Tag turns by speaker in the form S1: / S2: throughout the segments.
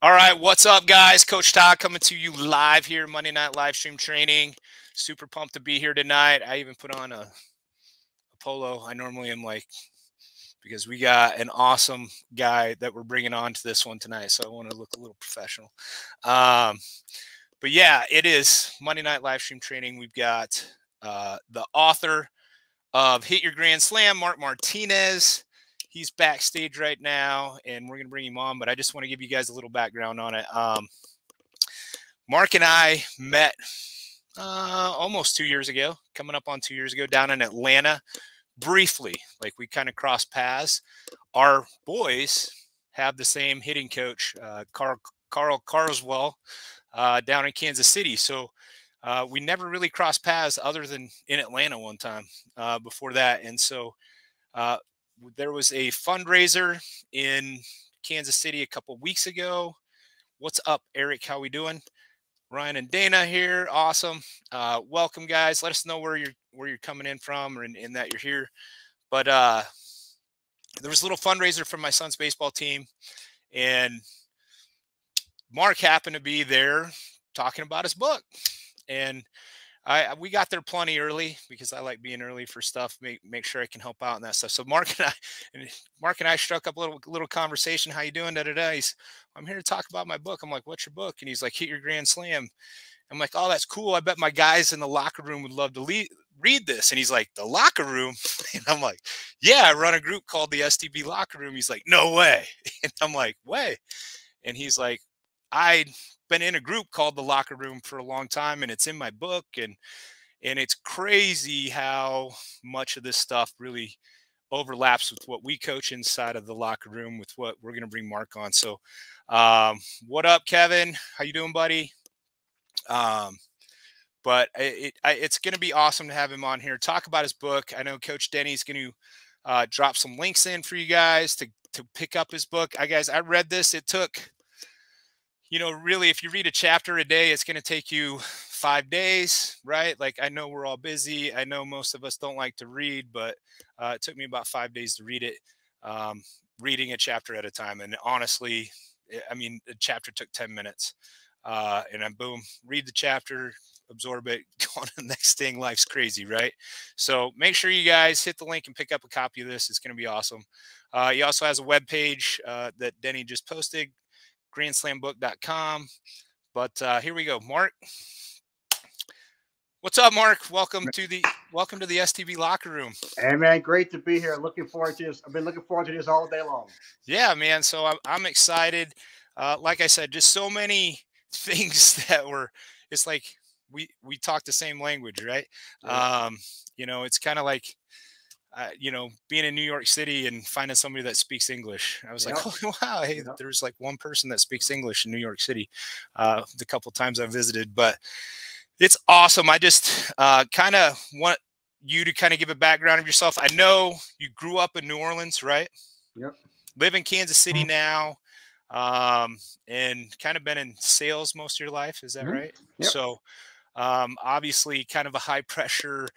S1: All right, what's up, guys? Coach Todd coming to you live here, Monday Night Live Stream Training. Super pumped to be here tonight. I even put on a polo. I normally am like, because we got an awesome guy that we're bringing on to this one tonight, so I want to look a little professional. But yeah, it is Monday Night Live Stream Training. We've got the author of Hit Your Grand Slam, Martinez. He's backstage right now, and we're going to bring him on, but I just want to give you guys a little background on it. Mark and I met almost 2 years ago, coming up on 2 years ago, down in Atlanta, briefly. Like, we kind of crossed paths. Our boys have the same hitting coach, Carl Carswell, down in Kansas City. So we never really crossed paths other than in Atlanta one time before that. And so there was a fundraiser in Kansas City a couple weeks ago. What's up, Eric? How we doing? Ryan and Dana here. Awesome. Welcome, guys. Let us know where you're coming in from, or in that you're here. But there was a little fundraiser for my son's baseball team, and Mark happened to be there talking about his book. And we got there plenty early because I like being early for stuff, make sure I can help out and that stuff. So Mark and I struck up a little conversation. How you doing? I'm here to talk about my book. I'm like, what's your book? And he's like, Hit Your Grand Slam. I'm like, oh, that's cool. I bet my guys in the locker room would love to read this. And he's like, the locker room? And I'm like, yeah, I run a group called the STB Locker Room. He's like, no way. And I'm like, way. And he's like, I've been in a group called the Locker Room for a long time, and it's in my book, and it's crazy how much of this stuff really overlaps with what we coach inside of the locker room with what we're going to bring Mark on. So what up, Kevin? How you doing, buddy? But it's going to be awesome to have him on here, talk about his book. I know Coach Denny's going to drop some links in for you guys to pick up his book. Guys, I read this. It took, really, if you read a chapter a day, it's going to take you 5 days, right? Like, I know we're all busy. I know most of us don't like to read, but it took me about 5 days to read it, reading a chapter at a time. And honestly, I mean, the chapter took 10 minutes. And then boom, read the chapter, absorb it, go on to the next thing. Life's crazy, right? So make sure you guys hit the link and pick up a copy of this. It's going to be awesome. He also has a webpage that Denny just posted, grandslambook.com. But here we go. Mark, what's up, Mark? Welcome to the STB Locker Room.
S2: Hey, man, great to be here. Looking forward to this. I've been looking forward to this all day long.
S1: Yeah, man. So I'm excited. Like I said, just so many things that it's like we talk the same language, right? Yeah. It's kind of like being in New York City and finding somebody that speaks English. I was like, oh, wow, hey, there's like one person that speaks English in New York City the couple of times I visited. But it's awesome. I just kind of want you to kind of give a background of yourself. I know you grew up in New Orleans, right?
S2: Yep.
S1: Live in Kansas City now, and kind of been in sales most of your life. Is that right?
S2: Yep.
S1: So obviously kind of a high pressure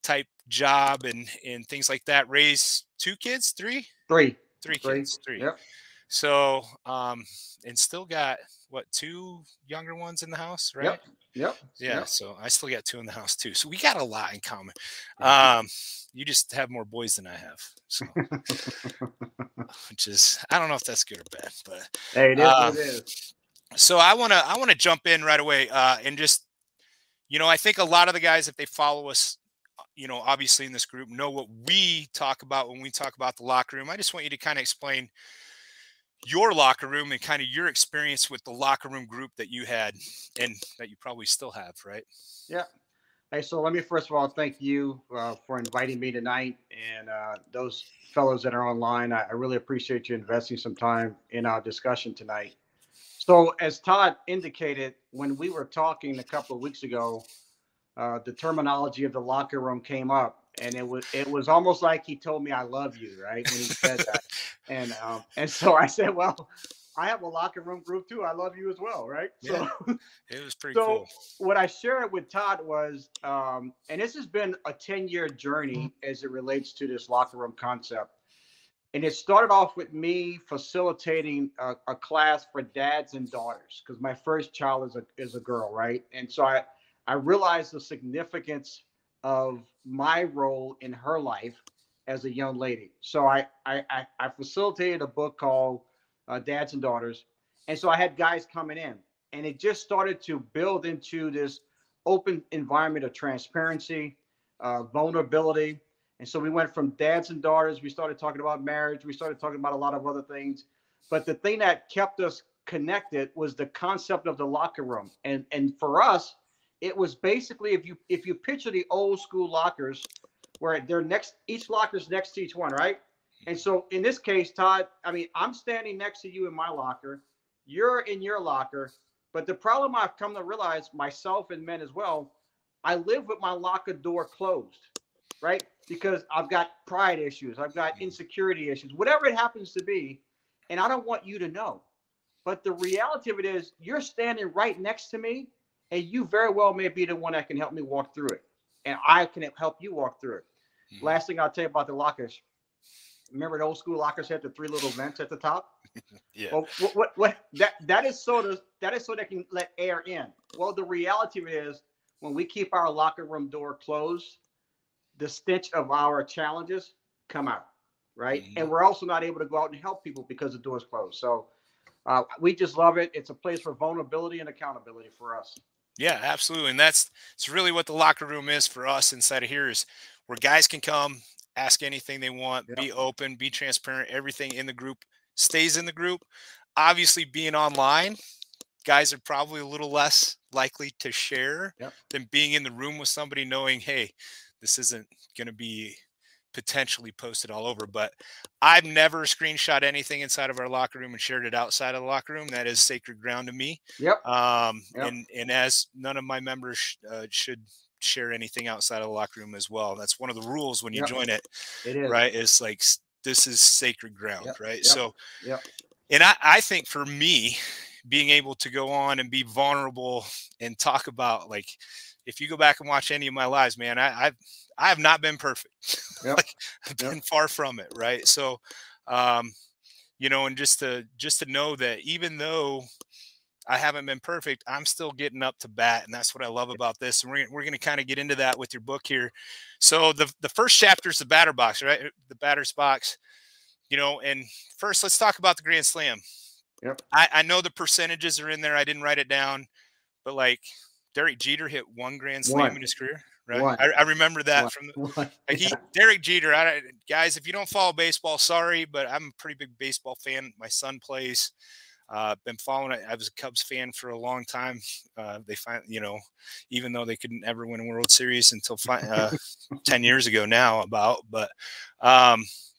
S1: type job and things like that. Raised two kids, three kids.
S2: Yep.
S1: So and still got what, two younger ones in the house, right?
S2: Yep.
S1: Yeah.
S2: Yep.
S1: So I still got two in the house too. So we got a lot in common. You just have more boys than I have. So which is, I don't know if that's good or bad, but
S2: hey, it is what it is.
S1: So I wanna jump in right away and just, I think a lot of the guys, if they follow us, obviously in this group, know what we talk about when we talk about the locker room. I just want you to kind of explain your locker room and kind of your experience with the locker room group that you had and that you probably still have, right?
S2: Yeah. Hey, so let me first of all thank you for inviting me tonight, and those fellows that are online. I really appreciate you investing some time in our discussion tonight. So as Todd indicated, when we were talking a couple of weeks ago, the terminology of the locker room came up, and it was almost like he told me I love you, right, when he said that. And so I said, well, I have a locker room group too. I love you as well, right?
S1: Yeah, so it was pretty
S2: cool.
S1: So
S2: what I shared with Todd was, and this has been a 10-year journey as it relates to this locker room concept. And it started off with me facilitating a class for dads and daughters because my first child is a girl, right? And so I realized the significance of my role in her life as a young lady. So I facilitated a book called Dads and Daughters, and so I had guys coming in, and it just started to build into this open environment of transparency, vulnerability. And so we went from dads and daughters. We started talking about marriage. We started talking about a lot of other things. But the thing that kept us connected was the concept of the locker room. And for us, it was basically if you picture the old school lockers where they're next, each locker's next to each one, right? And so in this case, Todd, I mean, I'm standing next to you in my locker. You're in your locker. But the problem I've come to realize, myself and men as well, I live with my locker door closed, right? Because I've got pride issues, I've got insecurity issues, whatever it happens to be. And I don't want you to know. But the reality of it is, you're standing right next to me, and you very well may be the one that can help me walk through it. And I can help you walk through it. Mm-hmm. Last thing I'll tell you about the lockers. Remember the old school lockers had the 3 little vents at the top?
S1: Yeah.
S2: Well, that is so they can let air in. Well, the reality of it is, when we keep our locker room door closed, the stench of our challenges come out, right? Mm-hmm. And we're also not able to go out and help people because the door is closed. So we just love it. It's a place for vulnerability and accountability for us.
S1: Yeah, absolutely. And it's really what the locker room is for us inside of here, is where guys can come, ask anything they want, yep. Be open, be transparent. Everything in the group stays in the group. Obviously, being online, guys are probably a little less likely to share, yep. than being in the room with somebody knowing, hey, this isn't going to be potentially posted all over. But I've never screenshot anything inside of our locker room and shared it outside of the locker room. That is sacred ground to me.
S2: Yep.
S1: Yep. And as none of my members should share anything outside of the locker room as well. That's one of the rules when you, yep. join it.
S2: It is.
S1: Right. It's like, this is sacred ground. Yep. Right. Yep. So,
S2: yep.
S1: And I think for me, being able to go on and be vulnerable and talk about, like, if you go back and watch any of my lives, man, I have not been perfect. Yep. Like, I've been yep. far from it. Right. So, you know, and just to know that even though I haven't been perfect, I'm still getting up to bat. And that's what I love about this. And we're going to kind of get into that with your book here. So the first chapter is the batter box, right? The batter's box, you know, and first let's talk about the Grand Slam.
S2: Yep.
S1: I know the percentages are in there. I didn't write it down, but like, Derek Jeter hit 1 Grand Slam in his career, right? I remember that from Derek Jeter. Guys, if you don't follow baseball, sorry, but I'm a pretty big baseball fan. My son plays. Been following it. I was a Cubs fan for a long time. They find, you know, even though they couldn't ever win a World Series until 10 years ago now, but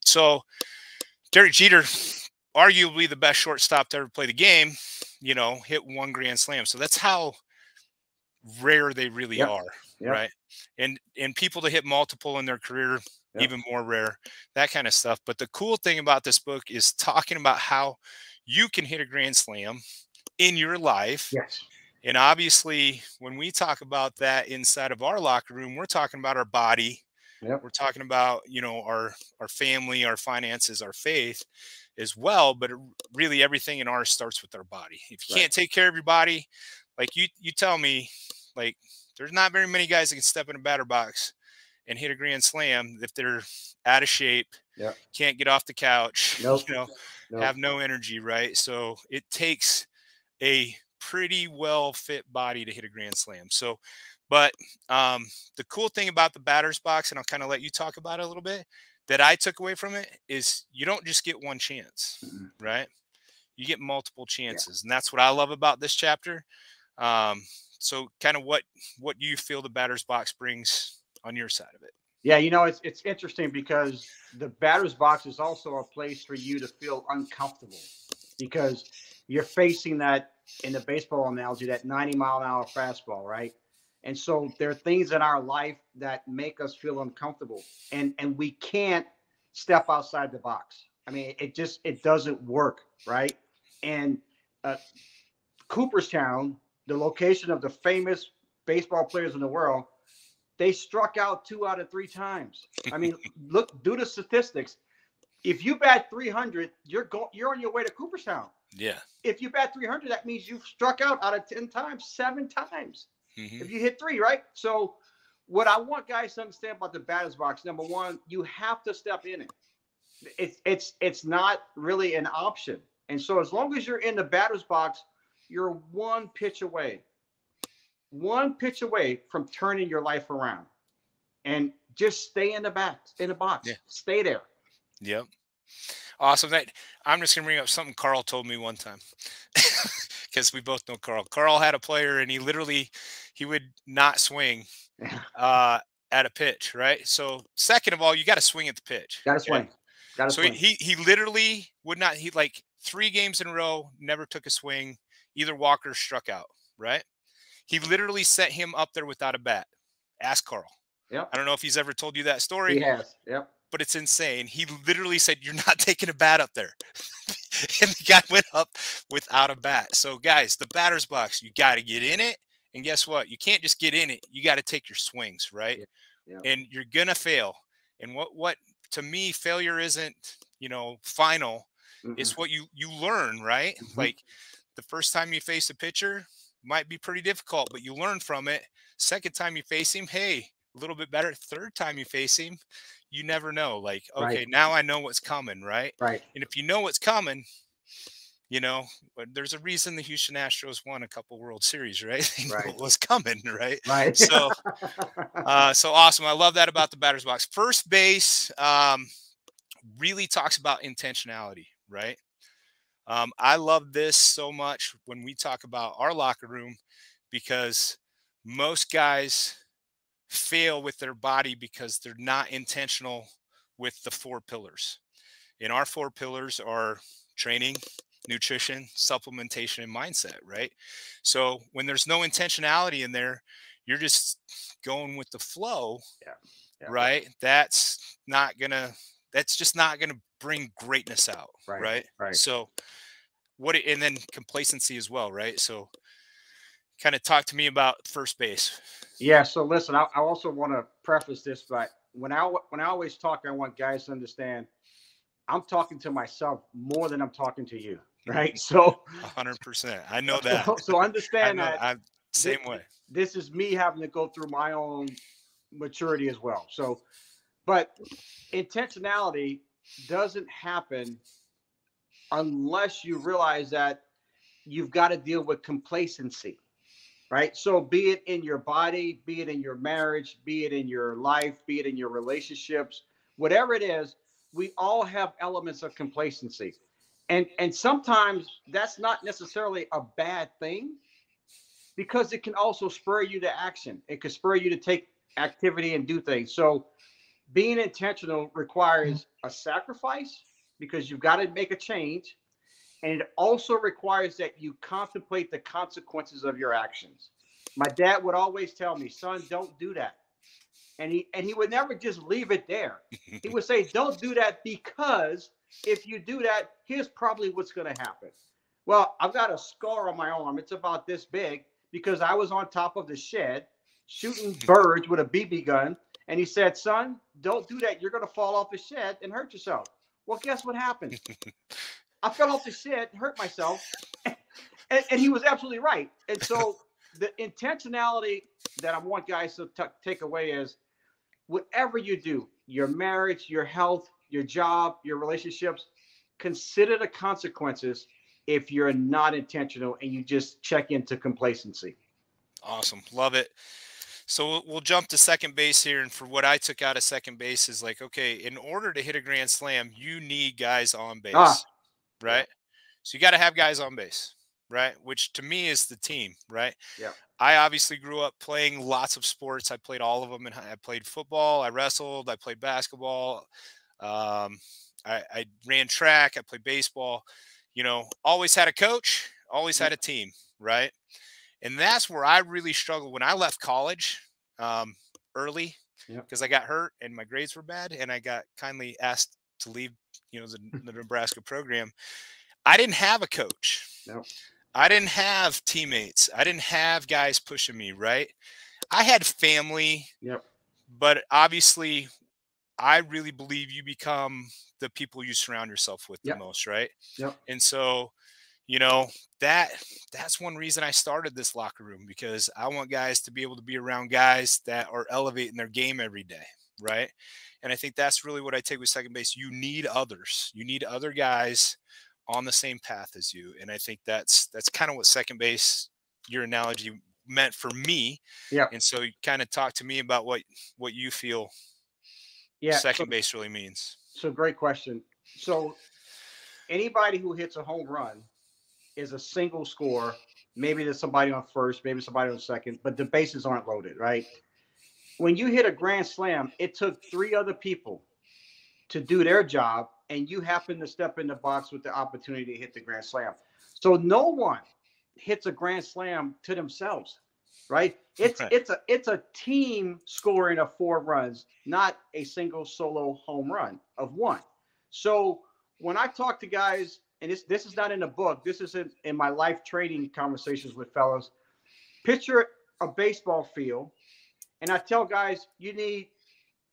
S1: so Derek Jeter, arguably the best shortstop to ever play the game, you know, hit 1 Grand Slam. So that's how rare they really yep. are, yep. right? And people to hit multiple in their career, yep. even more rare, that kind of stuff. But the cool thing about this book is talking about how you can hit a Grand Slam in your life.
S2: Yes.
S1: And obviously, when we talk about that inside of our locker room, we're talking about our body.
S2: Yep.
S1: We're talking about, you know, our family, our finances, our faith as well. But really, everything in ours starts with our body. If you can't take care of your body, like you tell me, like, there's not very many guys that can step in a batter box and hit a Grand Slam if they're out of shape,
S2: yep.
S1: can't get off the couch,
S2: nope.
S1: you know,
S2: nope.
S1: have no energy, right? So it takes a pretty well fit body to hit a Grand Slam. So, but the cool thing about the batter's box, and I'll kind of let you talk about it a little bit, that I took away from it is you don't just get one chance, mm-hmm. right? You get multiple chances. Yeah. And that's what I love about this chapter. So kind of what you feel the batter's box brings on your side of it.
S2: Yeah, you know, it's interesting because the batter's box is also a place for you to feel uncomfortable because you're facing that, in the baseball analogy, that 90-mile-an-hour fastball, right? And so there are things in our life that make us feel uncomfortable, and we can't step outside the box. I mean, it doesn't work, right? And Cooperstown, the location of the famous baseball players in the world, they struck out 2 out of 3 times. I mean, do the statistics. If you bat 300, you're on your way to Cooperstown.
S1: Yeah.
S2: If you bat 300, that means you've struck out of 10 times, 7 times. If you hit 3, right? So what I want guys to understand about the batter's box, number one, you have to step in it. It's not really an option. And so as long as you're in the batter's box, you're one pitch away from turning your life around. And just stay in the box.
S1: Yeah.
S2: Stay there.
S1: Yep. Awesome. I'm just gonna bring up something Carl told me one time. Because we both know Carl. Carl had a player and he would not swing at a pitch, right? So second of all, you got to swing at the pitch.
S2: Got to swing.
S1: So he literally would not, he like 3 games in a row, never took a swing. Either walked or struck out, right? He literally set him up there without a bat. Ask Carl.
S2: Yep.
S1: I don't know if he's ever told you that story.
S2: He has. Yep.
S1: But it's insane. He literally said, "You're not taking a bat up there." And the guy went up without a bat. So guys, the batter's box, you got to get in it. And guess what? You can't just get in it. You got to take your swings, right?
S2: Yeah.
S1: And you're going to fail. And what to me, failure isn't, final. It's what you learn, right? Like the first time you face a pitcher might be pretty difficult, but you learn from it. Second time you face him, hey, a little bit better. Third time you face him, you never know. Like, okay, now I know what's coming, right?
S2: Right.
S1: And if you know what's coming, there's a reason the Houston Astros won a couple World Series, right? They know what was coming, right?
S2: Right.
S1: So, so awesome. I love that about the batter's box. First base really talks about intentionality, right? I love this so much when we talk about our locker room because most guys fail with their body because they're not intentional with the 4 pillars. And our 4 pillars are training, nutrition, supplementation, and mindset, right? So when there's no intentionality in there, you're just going with the flow, right? That's just not gonna bring greatness out, right? So and then complacency as well, right? So kind of talk to me about first base.
S2: Yeah. So listen, I also want to preface this, but when I always talk, I want guys to understand I'm talking to myself more than I'm talking to you, right? So
S1: 100%. I know that.
S2: So understand that.
S1: I'm same way.
S2: This is me having to go through my own maturity as well. So, but intentionality doesn't happen unless you realize that you've got to deal with complacency. Right. So be it in your body, be it in your marriage, be it in your life, be it in your relationships, whatever it is, we all have elements of complacency. And sometimes that's not necessarily a bad thing because it can also spur you to action. It could spur you to take activity and do things. So being intentional requires a sacrifice because you've got to make a change. And it also requires that you contemplate the consequences of your actions. My dad would always tell me, son, don't do that. And he would never just leave it there. He would say, don't do that because if you do that, here's probably what's going to happen. Well, I've got a scar on my arm. It's about this big because I was on top of the shed shooting birds with a BB gun. And he said, son, don't do that. You're going to fall off the shed and hurt yourself. Well, guess what happened? I fell off the shed, hurt myself, and he was absolutely right. And so the intentionality that I want guys to take away is whatever you do, your marriage, your health, your job, your relationships, consider the consequences if you're not intentional and you just check into complacency.
S1: Awesome. Love it. So we'll jump to second base here. And for what I took out of second base is like, okay, in order to hit a grand slam, you need guys on base. Right. So you got to have guys on base, right? Which to me is the team, right?
S2: Yeah.
S1: I obviously grew up playing lots of sports. I played all of them. And I played football. I wrestled. I played basketball. I ran track. I played baseball, always had a coach, always had a team. Right. And that's where I really struggled when I left college early because I got hurt and my grades were bad. And I got kindly asked to leave, the Nebraska program. I didn't have a coach.
S2: No.
S1: I didn't have teammates. I didn't have guys pushing me, right? I had family, but obviously I really believe you become the people you surround yourself with the
S2: Yep.
S1: most, right?
S2: Yep.
S1: And so, you know, that that's one reason I started this locker room, because I want guys to be able to be around guys that are elevating their game every day, right? And I think that's really what I take with second base. You need others. You need other guys on the same path as you. And I think that's kind of what second base, your analogy, meant for me.
S2: Yep.
S1: And so you kind of talk to me about what you feel
S2: Yeah.
S1: second base really means.
S2: So great question. So anybody who hits a home run is a single score. Maybe there's somebody on first, maybe somebody on second, but the bases aren't loaded, right? When you hit a grand slam, it took three other people to do their job, and you happen to step in the box with the opportunity to hit the grand slam. So no one hits a grand slam to themselves, right? It's
S1: Right.
S2: it's a it's a team scoring of 4 runs, not a single solo home run of one. So when I talk to guys, and this is not in the book, this is in my life training conversations with fellows. Picture a baseball field, and I tell guys you need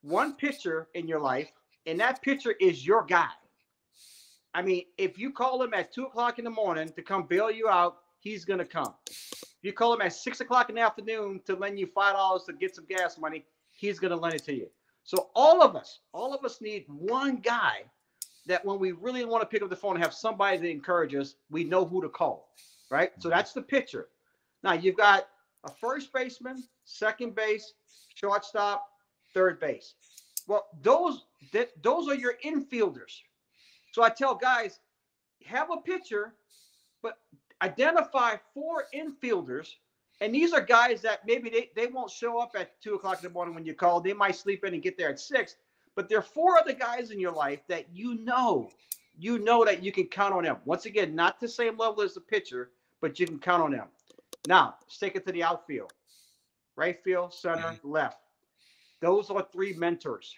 S2: one pitcher in your life, and that pitcher is your guy. I mean, if you call him at 2 o'clock in the morning to come bail you out, he's going to come. If you call him at 6 o'clock in the afternoon to lend you $5 to get some gas money, he's going to lend it to you. So all of us need one guy that when we really want to pick up the phone and have somebody to encourage us, we know who to call, right? So that's the pitcher. Now you've got a first baseman, second base, shortstop, third base. Well, those are your infielders. So I tell guys, have a pitcher, but identify 4 infielders. And these are guys that maybe they won't show up at 2 o'clock in the morning when you call. They might sleep in and get there at 6. But there are 4 other guys in your life that you know that you can count on them. Once again, not the same level as the pitcher, but you can count on them. Now, let's take it to the outfield. Right field, center, left. Those are 3 mentors.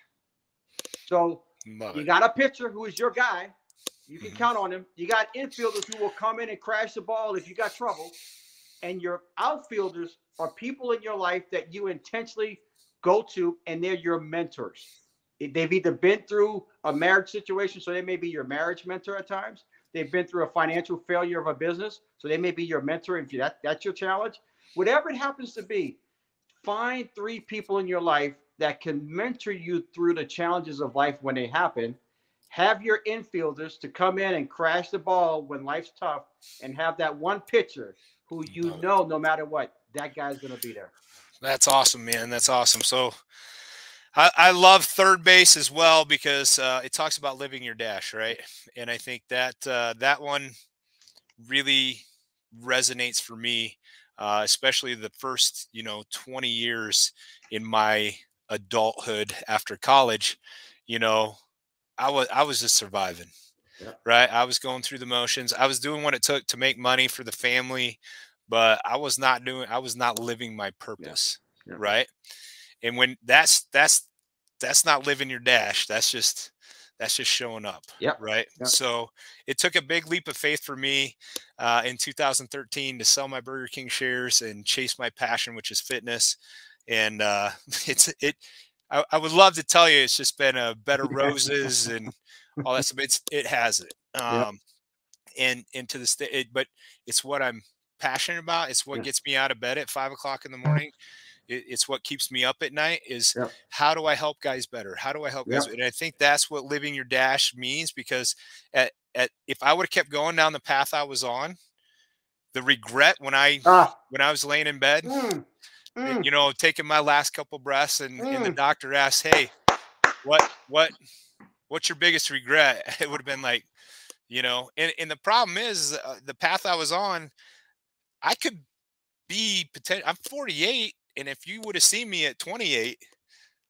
S2: So you got a pitcher who is your guy. You can count on him. You got infielders who will come in and crash the ball if you got trouble. And your outfielders are people in your life that you intentionally go to, and they're your mentors. They've either been through a marriage situation, so they may be your marriage mentor at times. They've been through a financial failure of a business, so they may be your mentor if that's your challenge. Whatever it happens to be, find 3 people in your life that can mentor you through the challenges of life when they happen. Have your infielders to come in and crash the ball when life's tough, and have that one pitcher who no matter what, that guy's going to be there.
S1: That's awesome, man. That's awesome. So I love third base as well, because it talks about living your dash, right? And I think that that one really resonates for me, especially the first 20 years in my adulthood after college. You know, I was just surviving.
S2: Yeah.
S1: Right. I was going through the motions. I was doing what it took to make money for the family, but I was not living my purpose.
S2: Yeah.
S1: Right. And when that's not living your dash. That's just showing up.
S2: Yep.
S1: Right.
S2: Yep.
S1: So it took a big leap of faith for me in 2013 to sell my Burger King shares and chase my passion, which is fitness. And I would love to tell you it's just been a bed of roses and all that stuff. It hasn't. And to this day, but it's what I'm passionate about. It's what gets me out of bed at 5 o'clock in the morning. It's what keeps me up at night is how do I help guys better? How do I help guys? And I think that's what living your dash means, because if I would have kept going down the path I was on, the regret when I was laying in bed, taking my last couple breaths and the doctor asked, "Hey, what's your biggest regret?" It would have been like, and the problem is the path I was on, I could be potential. I'm 48. And if you would have seen me at 28,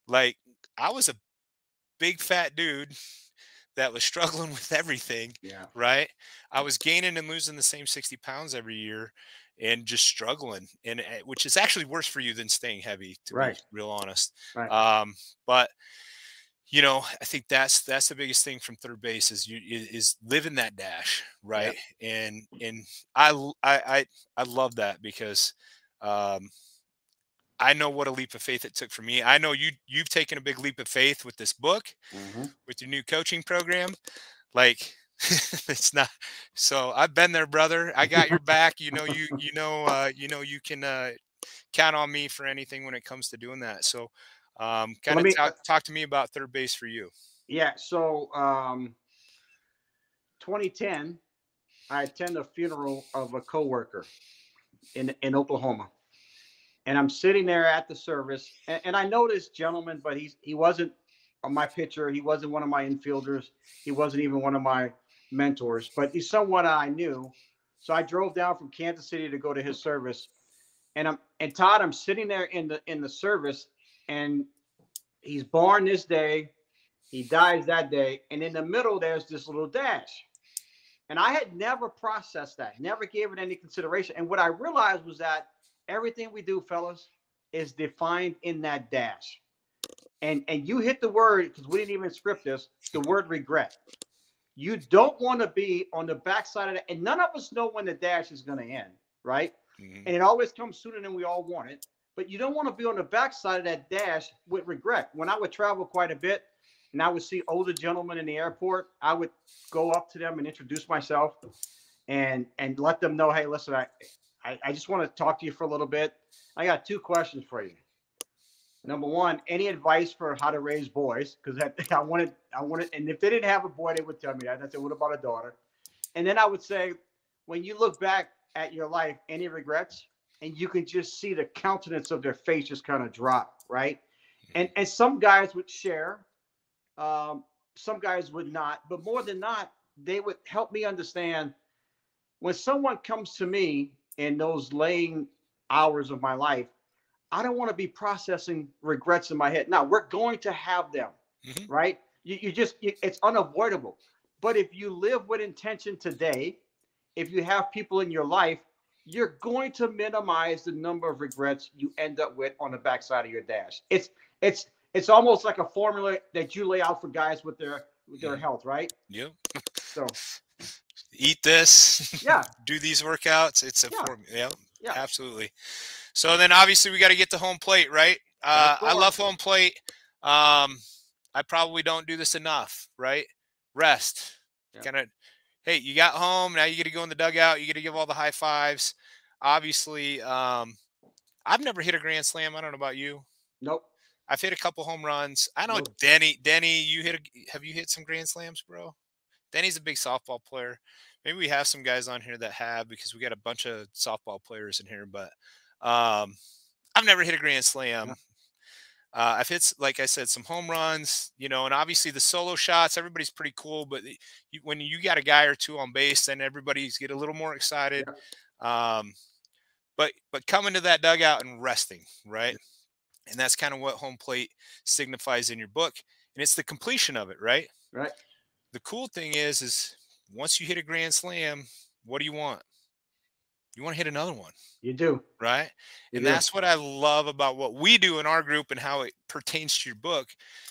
S1: like I was a big fat dude that was struggling with everything.
S2: Yeah.
S1: Right. I was gaining and losing the same 60 pounds every year and just struggling, and which is actually worse for you than staying heavy, to be real honest.
S2: Right.
S1: But I think that's the biggest thing from third base is living that dash. Right. And I love that because, I know what a leap of faith it took for me. I know you've taken a big leap of faith with this book, with your new coaching program. Like, it's not, so I've been there, brother. I got your back. You can count on me for anything when it comes to doing that. So
S2: So
S1: kind
S2: let
S1: of
S2: me,
S1: talk to me about third base for you.
S2: yeah. So 2010, I attend a funeral of a coworker in Oklahoma, and I'm sitting there at the service, and I know this gentleman, but he wasn't on my pitcher. He wasn't one of my infielders. He wasn't even one of my mentors, but he's someone I knew. So I drove down from Kansas City to go to his service, and Todd, I'm sitting there in the service, and he's born this day, he dies that day, and in the middle there's this little dash. And I had never processed that, never gave it any consideration. And what I realized was that everything we do, fellas, is defined in that dash. And you hit the word, because we didn't even script this, the word regret. You don't want to be on the backside of that. And none of us know when the dash is going to end, right? And it always comes sooner than we all want it. But you don't want to be on the backside of that dash with regret. When I would travel quite a bit and I would see older gentlemen in the airport, I would go up to them and introduce myself and let them know, hey, listen, I just want to talk to you for a little bit. I got 2 questions for you. Number one, any advice for how to raise boys? Because I wanted, and if they didn't have a boy, they would tell me that. And I said, what about a daughter? And then I would say, when you look back at your life, any regrets? And you can just see the countenance of their face just kind of drop, right? And some guys would share, some guys would not, but more than not, they would help me understand when someone comes to me in those laying hours of my life, I don't want to be processing regrets in my head. Now, we're going to have them, right? It's unavoidable. But if you live with intention today, if you have people in your life, you're going to minimize the number of regrets you end up with on the backside of your dash. It's almost like a formula that you lay out for guys with their health, right?
S1: Yep.
S2: So
S1: eat this.
S2: Yeah.
S1: Do these workouts. It's a formula. Yep.
S2: Yeah.
S1: Absolutely. So then obviously we got to get to home plate, right? I love home plate. I probably don't do this enough, right? Rest.
S2: Yeah.
S1: Kind of, hey, you got home. Now you get to go in the dugout. You get to give all the high fives. Obviously, I've never hit a grand slam. I don't know about you.
S2: Nope.
S1: I've hit a couple home runs. I know
S2: Nope.
S1: Denny, have you hit some grand slams, bro? Denny's a big softball player. Maybe we have some guys on here that have, because we got a bunch of softball players in here, but I've never hit a grand slam.
S2: Yeah.
S1: I've hit, like I said, some home runs, and obviously the solo shots, everybody's pretty cool, but when you got a guy or 2 on base, then everybody's get a little more excited.
S2: Yeah.
S1: But coming to that dugout and resting, right? And that's kind of what home plate signifies in your book. And it's the completion of it, right?
S2: Right.
S1: The cool thing is once you hit a grand slam, what do you want? You want to hit another one.
S2: You do.
S1: Right. And that's what I love about what we do in our group and how it pertains to your book.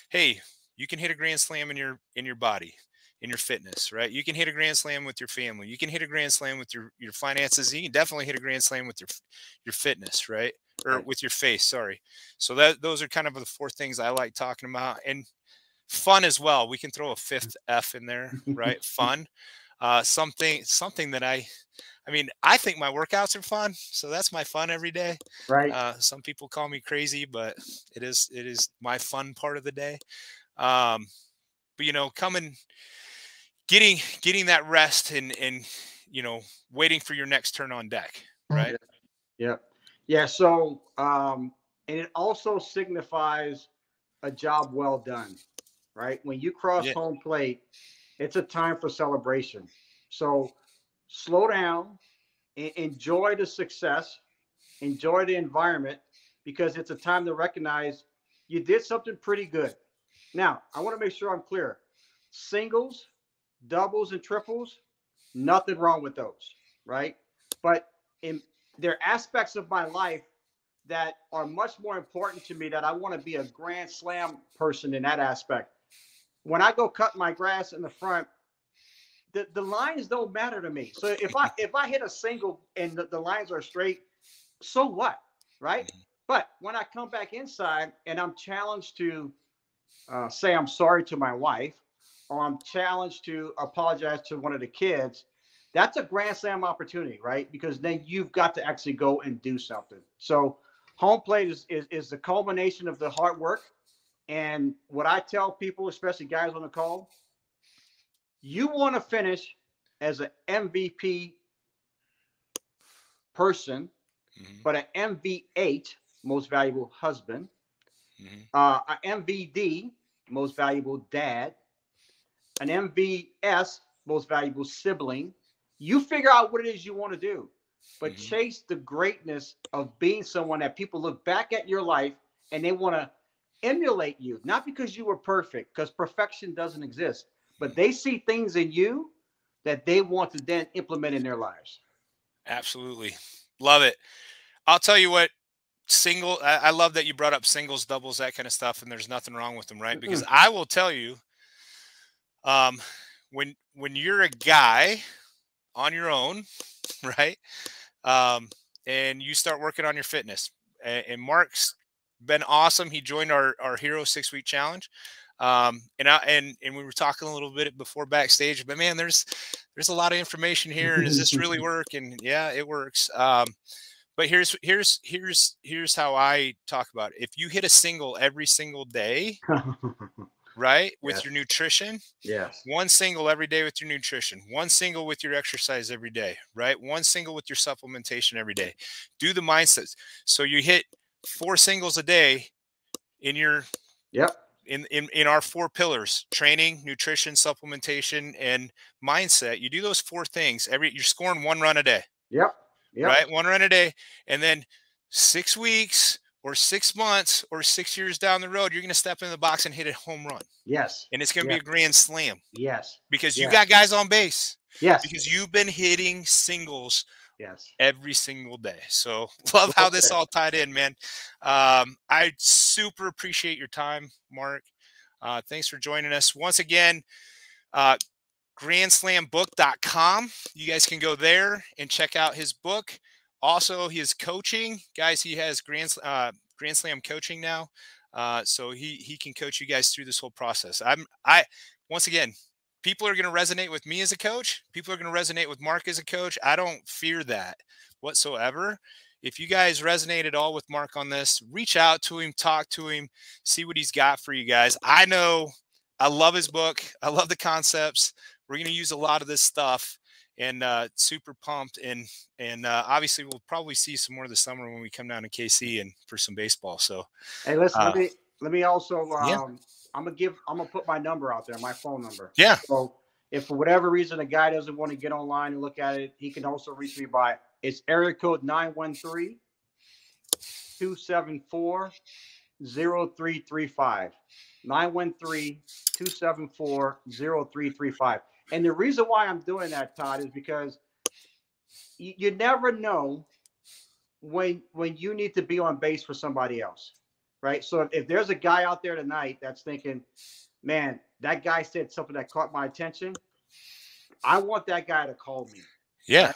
S1: Hey, you can hit a grand slam in your body, in your fitness, right? You can hit a grand slam with your family. You can hit a grand slam with your finances. You can definitely hit a grand slam with your fitness, right? Or with your face, sorry. So those are kind of the 4 things I like talking about. And fun as well. We can throw a 5th F in there, right? Fun. Something that I think my workouts are fun, so that's my fun every day.
S2: Right.
S1: Some people call me crazy, but it is my fun part of the day. But getting that rest and waiting for your next turn on deck, right?
S2: Yeah. So and it also signifies a job well done, right? When you cross home plate, it's a time for celebration. So slow down, enjoy the success, enjoy the environment, because it's a time to recognize you did something pretty good. Now, I want to make sure I'm clear. Singles, doubles, and triples, nothing wrong with those, right? But there are aspects of my life that are much more important to me, that I want to be a grand slam person in that aspect. When I go cut my grass in the front, the lines don't matter to me. So if I hit a single and the lines are straight, so what, right? But when I come back inside and I'm challenged to say I'm sorry to my wife, or I'm challenged to apologize to one of the kids, that's a grand slam opportunity, right? Because then you've got to actually go and do something. So home plate is the culmination of the hard work. And what I tell people, especially guys on the call, you want to finish as an MVP person, but an MV8, most valuable husband, an MVD, most valuable dad, an MVS, most valuable sibling. You figure out what it is you want to do, but chase the greatness of being someone that people look back at your life and they want to emulate you, not because you were perfect, because perfection doesn't exist, but they see things in you that they want to then implement in their lives.
S1: Absolutely. Love it. I'll tell you what, I love that you brought up singles, doubles, that kind of stuff, and there's nothing wrong with them, right? Because I will tell you, when you're a guy on your own, right, and you start working on your fitness, and Mark's been awesome. He joined our Hero 6-week challenge, and we were talking a little bit before backstage, but man, there's a lot of information here, and does this really work? And yeah, it works. But here's how I talk about it. If you hit a single every single day, right, with your nutrition, one single every day with your nutrition, one single with your exercise every day, right, one single with your supplementation every day. Do the mindsets. So you hit 4 singles a day in your in our 4 pillars: training, nutrition, supplementation, and mindset. You do those 4 things you're scoring 1 run a day. Right? 1 run a day. And then 6 weeks or 6 months or 6 years down the road, you're going to step in the box and hit a home run. And it's going to be a grand slam. Because you got guys on base. Because you've been hitting singles every single day. So love how this all tied in, man. I super appreciate your time, Mark. Thanks for joining us. Once again, grandslambook.com. You guys can go there and check out his book. Also, his coaching, guys. He has Grand Slam coaching now, so he can coach you guys through this whole process. Once again, people are going to resonate with me as a coach. People are going to resonate with Mark as a coach. I don't fear that whatsoever. If you guys resonate at all with Mark on this, reach out to him, talk to him, see what he's got for you guys. I know I love his book. I love the concepts. We're going to use a lot of this stuff, and super pumped. And obviously we'll probably see some more this summer when we come down to KC and for some baseball. So,
S2: hey, listen, let me also, I'm going to put my number out there, my phone number. So if for whatever reason a guy doesn't want to get online and look at it, he can also reach me by, it's area code 913-274-0335. 913-274-0335. And the reason why I'm doing that, Todd, is because you never know when you need to be on base for somebody else, right? So if there's a guy out there tonight that's thinking, man, that guy said something that caught my attention, I want that guy to call me. Right?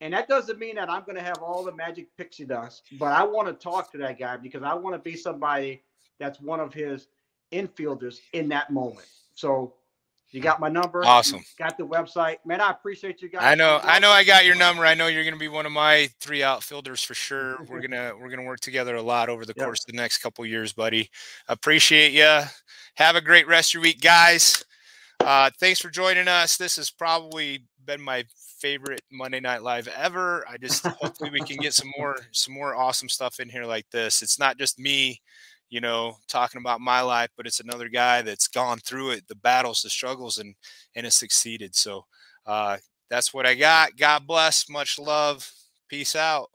S2: And that doesn't mean that I'm going to have all the magic pixie dust, but I want to talk to that guy because I want to be somebody that's one of his infielders in that moment. So you got my number.
S1: Awesome.
S2: You got the website. Man, I appreciate you guys.
S1: I know I got your number. I know you're going to be one of my 3 outfielders for sure. We're going to work together a lot over the course of the next couple of years, buddy. Appreciate you. Have a great rest of your week, guys. Thanks for joining us. This has probably been my favorite Monday Night Live ever. Hopefully we can get some more awesome stuff in here like this. It's not just me, talking about my life, but it's another guy that's gone through it, the battles, the struggles, and has succeeded. So that's what I got. God bless. Much love. Peace out.